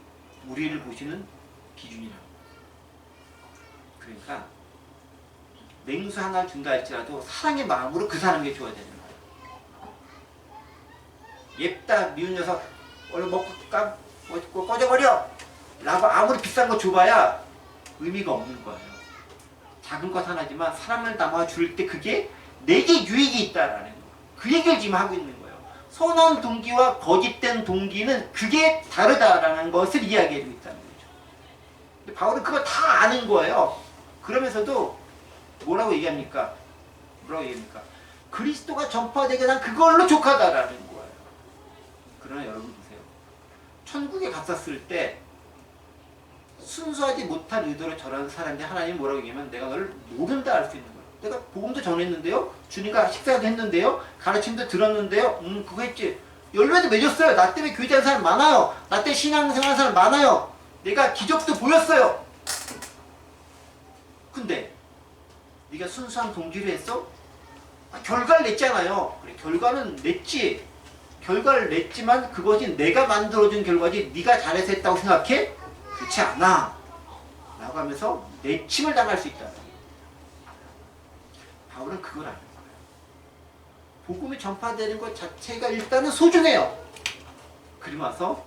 우리를 보시는 기준이라고. 그러니까 냉수 하나를 준다 할지라도 사랑의 마음으로 그 사람에게 줘야 되는 거예요. 옅다 미운 녀석 얼른 먹고 꺼져버려 라고 아무리 비싼 거 줘봐야 의미가 없는 거예요. 작은 것 하나지만 사랑을 담아 줄 때 그게 내게 유익이 있다라는 거. 그 얘기를 지금 하고 있는 거예요. 선한 동기와 거짓된 동기는 그게 다르다라는 것을 이야기하고 있다는 거죠. 근데 바울은 그거 다 아는 거예요. 그러면서도 뭐라고 얘기합니까? 그리스도가 전파되게 난 그걸로 족하다라는 거예요. 그러나 여러분 보세요. 천국에 갔었을 때 순수하지 못한 의도로 저런 사람인데 하나님 뭐라고 얘기하면 내가 너를 모른다 할 수 있는 거예요. 내가 복음도 전했는데요. 주님과 식사도 했는데요. 가르침도 들었는데요. 그거 했지. 열매도 맺었어요. 나 때문에 교제하는 사람 많아요. 나 때문에 신앙생활하는 사람 많아요. 내가 기적도 보였어요. 근데 네가 순수한 동기로 했어? 결과를 냈잖아요. 그래, 결과는 냈지. 결과를 냈지만 그것이 내가 만들어준 결과지 네가 잘해서 했다고 생각해? 그렇지 않아. 라고 하면서 내침을 당할 수 있다. 바울은 그걸 아는 거예요. 복음이 전파되는 것 자체가 일단은 소중해요. 그리고 와서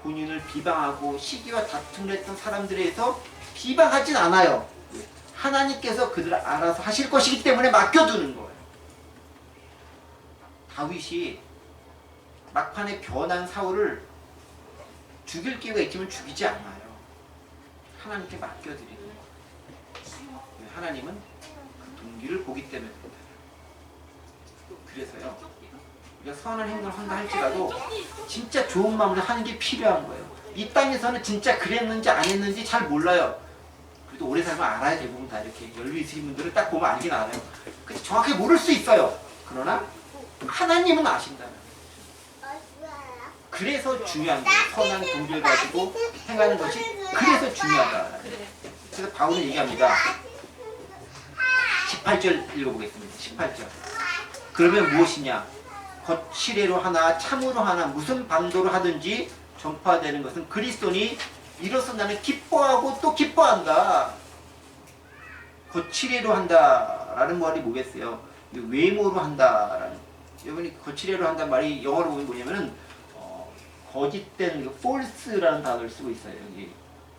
본인을 비방하고 시기와 다툼을 했던 사람들에 의해서 비방하진 않아요. 하나님께서 그들을 알아서 하실 것이기 때문에 맡겨두는 거예요. 다윗이 막판에 변한 사울을 죽일 기회가 있지만 죽이지 않아요. 하나님께 맡겨드리는 거예요. 하나님은 그 동기를 보기 때문에 그렇다. 그래서요, 우리가 선한 행동을 한다 할지라도 진짜 좋은 마음으로 하는 게 필요한 거예요. 이 땅에서는 진짜 그랬는지 안 했는지 잘 몰라요. 그래도 오래 살면 알아야 대부분 다 이렇게 연루 있으신 분들은 딱 보면 알긴 알아요. 근데 정확하게 모를 수 있어요. 그러나 하나님은 아신다는 거예요. 그래서 중요한 거예요. 선한 동기를 가지고 행하는 것이 그래서 중요하다. 그래서 바울은 얘기합니다. 18절 읽어보겠습니다. 18절. 그러면 무엇이냐? 거칠애로 하나 참으로 하나 무슨 방도로 하든지 전파되는 것은 그리스도니 이로써 나는 기뻐하고 또 기뻐한다. 거칠애로 한다라는 말이 뭐겠어요? 외모로 한다라는. 여러분이 거칠애로 한다는 말이 영어로 보면 뭐냐면은 거짓된 false라는 단어를 쓰고 있어요. 여기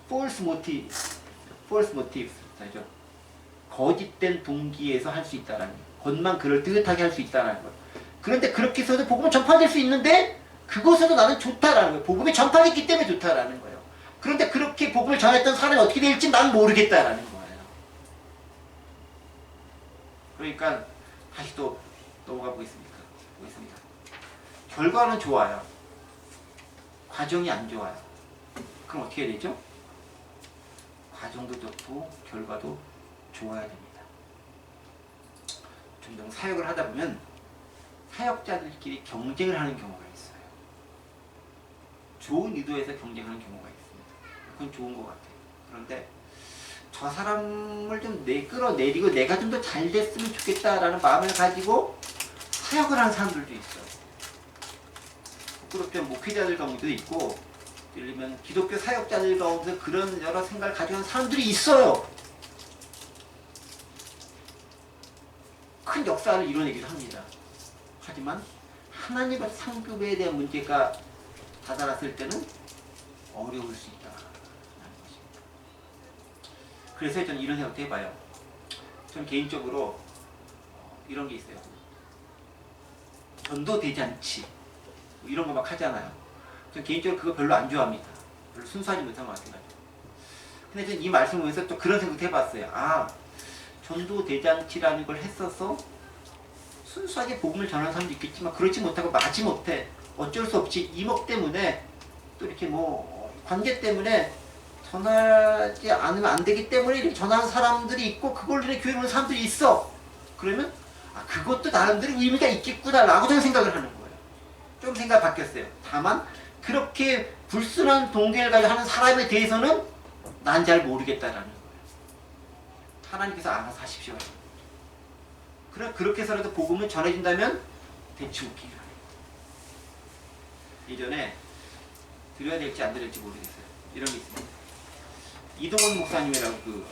false motives, 알죠? 거짓된 동기에서 할 수 있다라는 거. 겉만 그럴 듯하게 할 수 있다라는 거. 그런데 그렇게 해서도 복음은 전파될 수 있는데 그것에도 나는 좋다라는 거예요. 복음이 전파됐기 때문에 좋다라는 거예요. 그런데 그렇게 복음을 전했던 사람이 어떻게 될지 난 모르겠다라는 거예요. 그러니까 다시 또 넘어가 보겠습니다. 결과는 좋아요. 과정이 안 좋아요. 그럼 어떻게 해야 되죠? 과정도 좋고 결과도 좋아야 됩니다. 종종 사역을 하다 보면 사역자들끼리 경쟁을 하는 경우가 있어요. 좋은 의도에서 경쟁하는 경우가 있습니다. 그건 좋은 것 같아요. 그런데 저 사람을 좀 끌어내리고 내가 좀 더 잘 됐으면 좋겠다라는 마음을 가지고 사역을 하는 사람들도 있어요. 부끄럽게 목회자들 가운데도 있고, 예를 들면 기독교 사역자들 가운데 그런 여러 생각을 가지고 있는 사람들이 있어요. 큰 역사를 이뤄내기도 합니다. 하지만 하나님과 상급에 대한 문제가 다다랐을 때는 어려울 수 있다라는 것입니다. 그래서 저는 이런 생각도 해봐요. 저는 개인적으로 이런 게 있어요. 전도대잔치 뭐 이런 거 막 하잖아요. 저는 개인적으로 그거 별로 안 좋아합니다. 별로 순수하지 못한 것 같아가지고. 근데 저는 이 말씀을 보면서 또 그런 생각도 해봤어요. 아, 전도대잔치라는 걸 했어서 순수하게 복음을 전하는 사람도 있겠지만 그렇지 못하고 마지못해 어쩔 수 없이 이목 때문에 또 이렇게 뭐 관계 때문에 전하지 않으면 안 되기 때문에 이렇게 전하는 사람들이 있고 그걸로 교회 오는 사람들이 있어. 그러면 아, 그것도 나름대로 의미가 있겠구나라고 저는 생각을 하는 거예요. 좀 생각 바뀌었어요. 다만 그렇게 불순한 동기를 가지고 하는 사람에 대해서는 난 잘 모르겠다라는 거예요. 하나님께서 알아서 하십시오. 그렇게 해서라도 복음을 전해진다면 대충 오케이. 예전에 드려야 될지 안 드려야 될지 모르겠어요. 이런 게 있습니다. 이동원 목사님이라고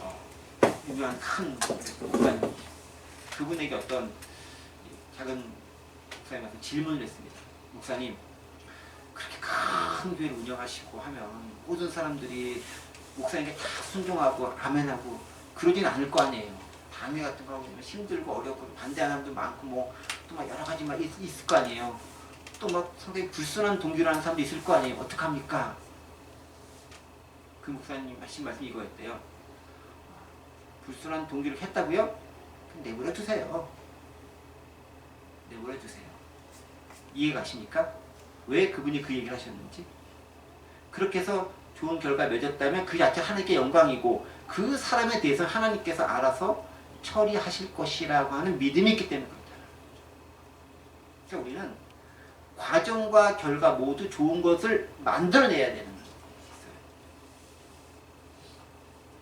유명한 큰 목사님, 그분에게 어떤 작은 목사님한테 질문을 했습니다. 목사님, 그렇게 큰 교회를 운영하시고 하면 모든 사람들이 목사님께 다 순종하고 아멘하고 그러진 않을 거 아니에요. 당회 같은 거 하고 힘들고 어렵고 반대하는 사람도 많고 뭐 또 막 여러 가지 막 있을 거 아니에요. 또 막 상당히 불순한 동기라는 사람도 있을 거 아니에요. 어떡합니까? 그 목사님 하신 말씀이 이거였대요. 불순한 동기를 했다고요? 그럼 내버려 두세요. 내버려 두세요. 이해 가십니까? 왜 그분이 그 얘기를 하셨는지? 그렇게 해서 좋은 결과 맺었다면 그 자체 하나님께 영광이고 그 사람에 대해서 하나님께서 알아서 처리하실 것이라고 하는 믿음이 있기 때문에 그렇다. 그러니까 우리는 과정과 결과 모두 좋은 것을 만들어내야 되는 거예요.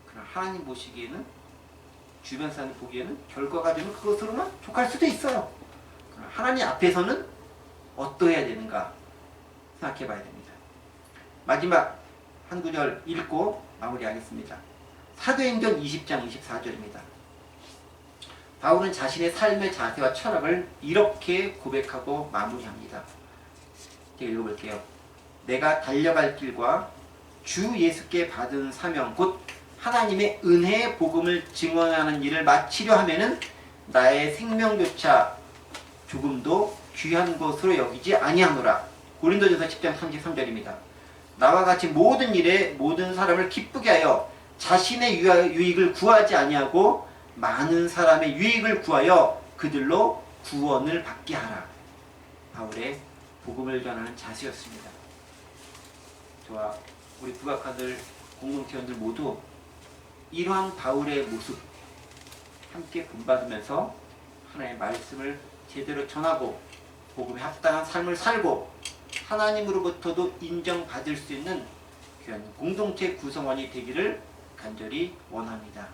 그러나 하나님 보시기에는 주변 사람 보기에는 결과가 되면 그것으로만 족할 수도 있어요. 그러나 하나님 앞에서는 어떠해야 되는가 생각해 봐야 됩니다. 마지막 한 구절 읽고 마무리하겠습니다. 사도행전 20장 24절입니다. 바울은 자신의 삶의 자세와 철학을 이렇게 고백하고 마무리합니다. 제가 읽어볼게요. 내가 달려갈 길과 주 예수께 받은 사명 곧 하나님의 은혜의 복음을 증언하는 일을 마치려 하면은 나의 생명조차 조금도 귀한 것으로 여기지 아니하노라. 고린도전서 10장 33절입니다. 나와 같이 모든 일에 모든 사람을 기쁘게 하여 자신의 유익을 구하지 아니하고 많은 사람의 유익을 구하여 그들로 구원을 받게 하라. 바울의 복음을 전하는 자세였습니다. 저와 우리 북악가들 공동체원들 모두 이러한 바울의 모습 함께 본받으면서 하나님의 말씀을 제대로 전하고 복음에 합당한 삶을 살고 하나님으로부터도 인정받을 수 있는 귀한 공동체 구성원이 되기를 간절히 원합니다.